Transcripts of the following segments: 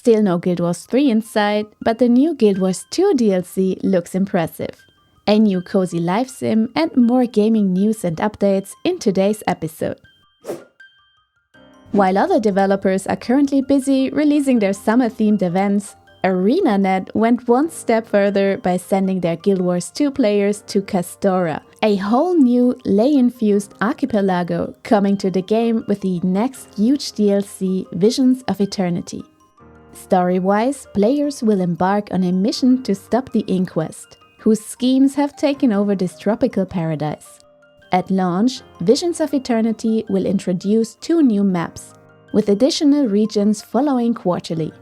Still no Guild Wars 3 in sight, but the new Guild Wars 2 DLC looks impressive. A new cozy life sim and more gaming news and updates in today's episode. While other developers are currently busy releasing their summer-themed events, ArenaNet went one step further by sending their Guild Wars 2 players to Kastora, a whole new ley-infused archipelago coming to the game with the next huge DLC, Visions of Eternity. Story-wise, players will embark on a mission to stop the Inquest, whose schemes have taken over this tropical paradise. At launch, Visions of Eternity will introduce 2 new maps, with additional regions following quarterly.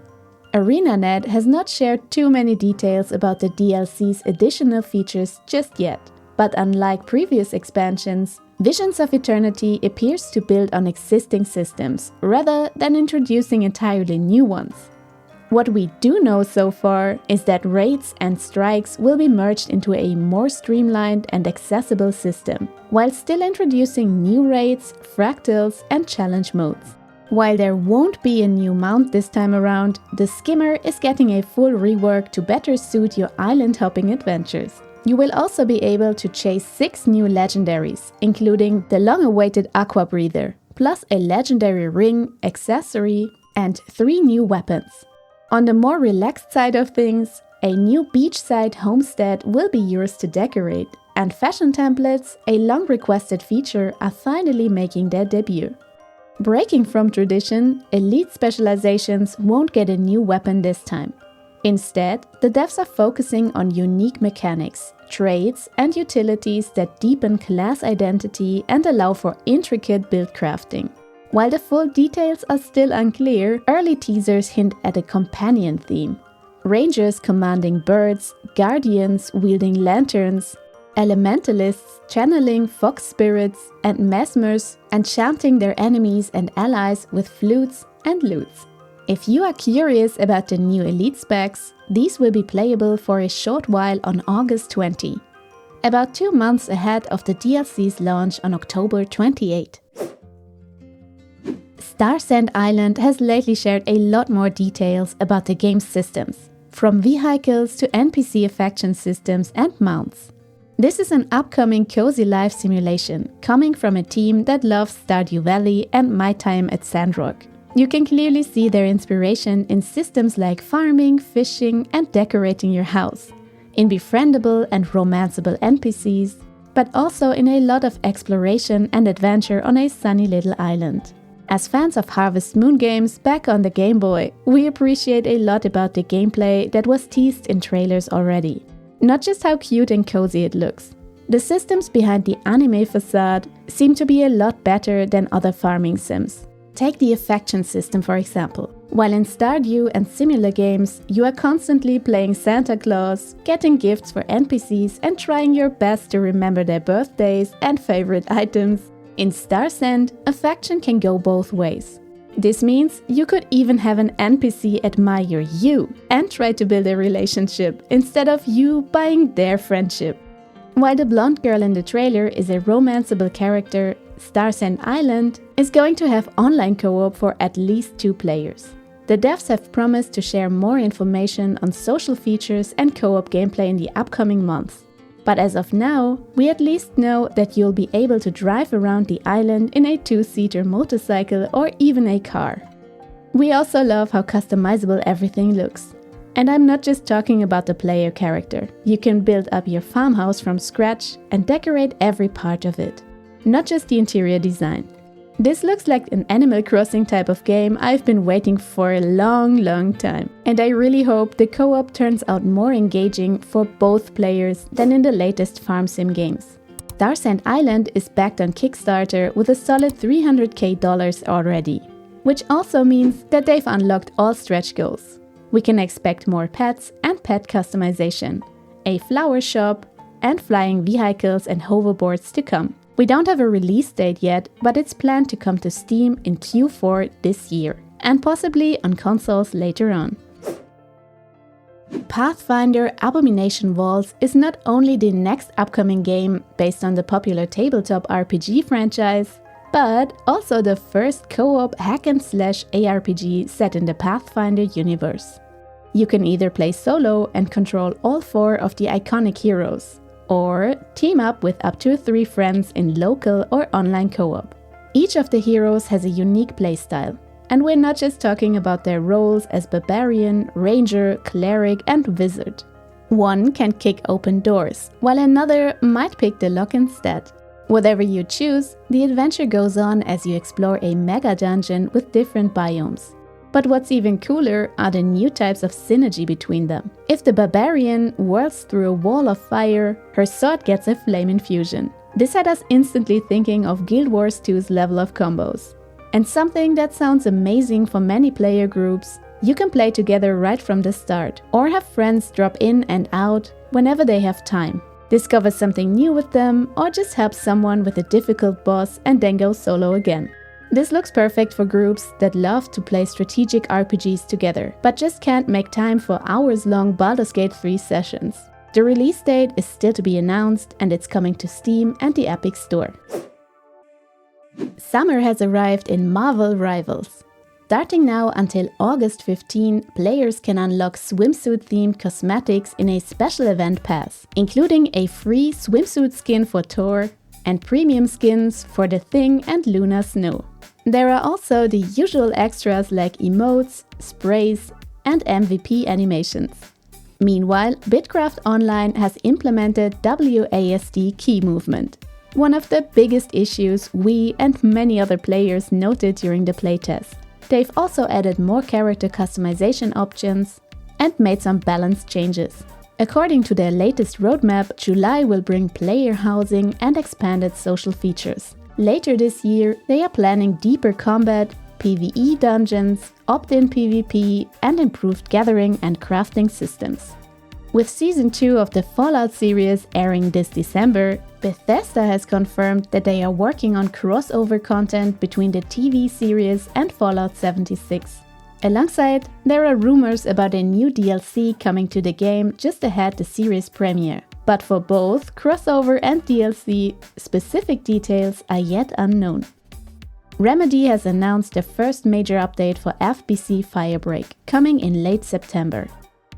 ArenaNet has not shared too many details about the DLC's additional features just yet, but unlike previous expansions, Visions of Eternity appears to build on existing systems, rather than introducing entirely new ones. What we do know so far is that raids and strikes will be merged into a more streamlined and accessible system, while still introducing new raids, fractals, and challenge modes. While there won't be a new mount this time around, the Skimmer is getting a full rework to better suit your island hopping adventures. You will also be able to chase 6 new legendaries, including the long-awaited Aqua Breather, plus a legendary ring, accessory, and 3 new weapons. On the more relaxed side of things, a new beachside homestead will be yours to decorate, and fashion templates, a long-requested feature, are finally making their debut. Breaking from tradition, elite specializations won't get a new weapon this time. Instead, the devs are focusing on unique mechanics, traits, and utilities that deepen class identity and allow for intricate build crafting. While the full details are still unclear, early teasers hint at a companion theme. Rangers commanding birds, guardians wielding lanterns, elementalists channeling fox spirits, and mesmers enchanting their enemies and allies with flutes and lutes. If you are curious about the new elite specs, these will be playable for a short while on August 20, about 2 months ahead of the DLC's launch on October 28. Starsand Island has lately shared a lot more details about the game's systems, from vehicles to NPC affection systems and mounts. This is an upcoming cozy life simulation, coming from a team that loves Stardew Valley and My Time at Sandrock. You can clearly see their inspiration in systems like farming, fishing, and decorating your house, in befriendable and romanceable NPCs, but also in a lot of exploration and adventure on a sunny little island. As fans of Harvest Moon games back on the Game Boy, we appreciate a lot about the gameplay that was teased in trailers already. Not just how cute and cozy it looks. The systems behind the anime facade seem to be a lot better than other farming sims. Take the affection system for example. While in Stardew and similar games, you are constantly playing Santa Claus, getting gifts for NPCs and trying your best to remember their birthdays and favorite items, in Starsand, affection can go both ways. This means you could even have an NPC admire you and try to build a relationship instead of you buying their friendship. While the blonde girl in the trailer is a romanceable character, Starsand Island is going to have online co-op for at least 2 players. The devs have promised to share more information on social features and co-op gameplay in the upcoming months. But as of now, we at least know that you'll be able to drive around the island in a 2-seater motorcycle or even a car. We also love how customizable everything looks. And I'm not just talking about the player character. You can build up your farmhouse from scratch and decorate every part of it, not just the interior design. This looks like an Animal Crossing type of game I've been waiting for a long time. And I really hope the co-op turns out more engaging for both players than in the latest farm sim games. Starsand Island is backed on Kickstarter with a solid $300,000 already, which also means that they've unlocked all stretch goals. We can expect more pets and pet customization, a flower shop, and flying vehicles and hoverboards to come. We don't have a release date yet, but it's planned to come to Steam in Q4 this year, and possibly on consoles later on. Pathfinder Abomination Vaults is not only the next upcoming game based on the popular tabletop RPG franchise, but also the first co-op hack-and-slash ARPG set in the Pathfinder universe. You can either play solo and control all 4 of the iconic heroes, or team up with up to 3 friends in local or online co-op. Each of the heroes has a unique playstyle, and we're not just talking about their roles as barbarian, ranger, cleric, and wizard. One can kick open doors, while another might pick the lock instead. Whatever you choose, the adventure goes on as you explore a mega dungeon with different biomes. But what's even cooler are the new types of synergy between them. If the barbarian whirls through a wall of fire, her sword gets a flame infusion. This had us instantly thinking of Guild Wars 2's level of combos. And something that sounds amazing for many player groups, you can play together right from the start, or have friends drop in and out whenever they have time. Discover something new with them, or just help someone with a difficult boss and then go solo again. This looks perfect for groups that love to play strategic RPGs together, but just can't make time for hours-long Baldur's Gate 3 sessions. The release date is still to be announced, and it's coming to Steam and the Epic Store. Summer has arrived in Marvel Rivals. Starting now until August 15, players can unlock swimsuit-themed cosmetics in a special event pass, including a free swimsuit skin for Thor and premium skins for The Thing and Luna Snow. There are also the usual extras like emotes, sprays, and MVP animations. Meanwhile, Bitcraft Online has implemented WASD key movement, one of the biggest issues we and many other players noted during the playtest. They've also added more character customization options and made some balance changes. According to their latest roadmap, July will bring player housing and expanded social features. Later this year, they are planning deeper combat, PvE dungeons, opt-in PvP, and improved gathering and crafting systems. With Season 2 of the Fallout series airing this December, Bethesda has confirmed that they are working on crossover content between the TV series and Fallout 76. Alongside, there are rumors about a new DLC coming to the game just ahead the series premiere. But for both crossover and DLC, specific details are yet unknown. Remedy has announced the first major update for FBC Firebreak, coming in late September.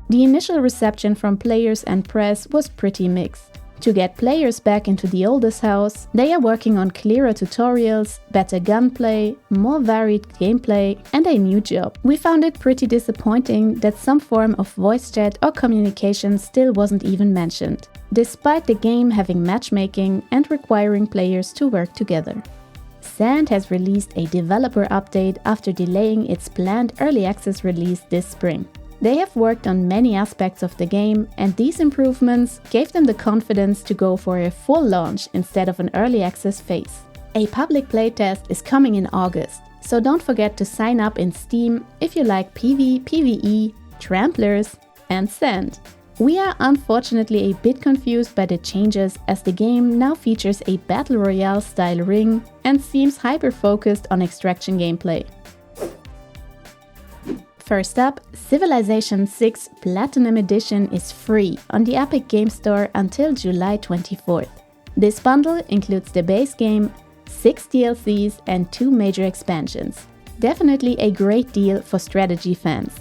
The initial reception from players and press was pretty mixed. To get players back into the Oldest House, they are working on clearer tutorials, better gunplay, more varied gameplay, and a new job. We found it pretty disappointing that some form of voice chat or communication still wasn't even mentioned, despite the game having matchmaking and requiring players to work together. Sand has released a developer update after delaying its planned early access release this spring. They have worked on many aspects of the game, and these improvements gave them the confidence to go for a full launch instead of an early access phase. A public playtest is coming in August, so don't forget to sign up in Steam if you like PvE, PvE, Tramplers, and Sand. We are unfortunately a bit confused by the changes, as the game now features a Battle Royale style ring and seems hyper-focused on extraction gameplay. First up, Civilization VI Platinum Edition is free on the Epic Games Store until July 24th. This bundle includes the base game, 6 DLCs and 2 major expansions. Definitely a great deal for strategy fans.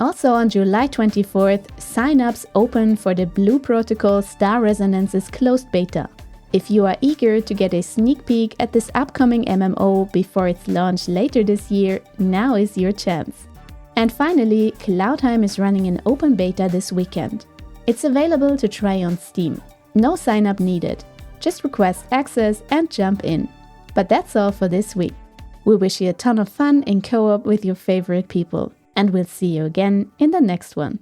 Also on July 24th, sign-ups open for the Blue Protocol Star Resonance's closed beta. If you are eager to get a sneak peek at this upcoming MMO before its launch later this year, now is your chance. And finally, Cloudheim is running an open beta this weekend. It's available to try on Steam. No sign-up needed. Just request access and jump in. But that's all for this week. We wish you a ton of fun in co-op with your favorite people. And we'll see you again in the next one.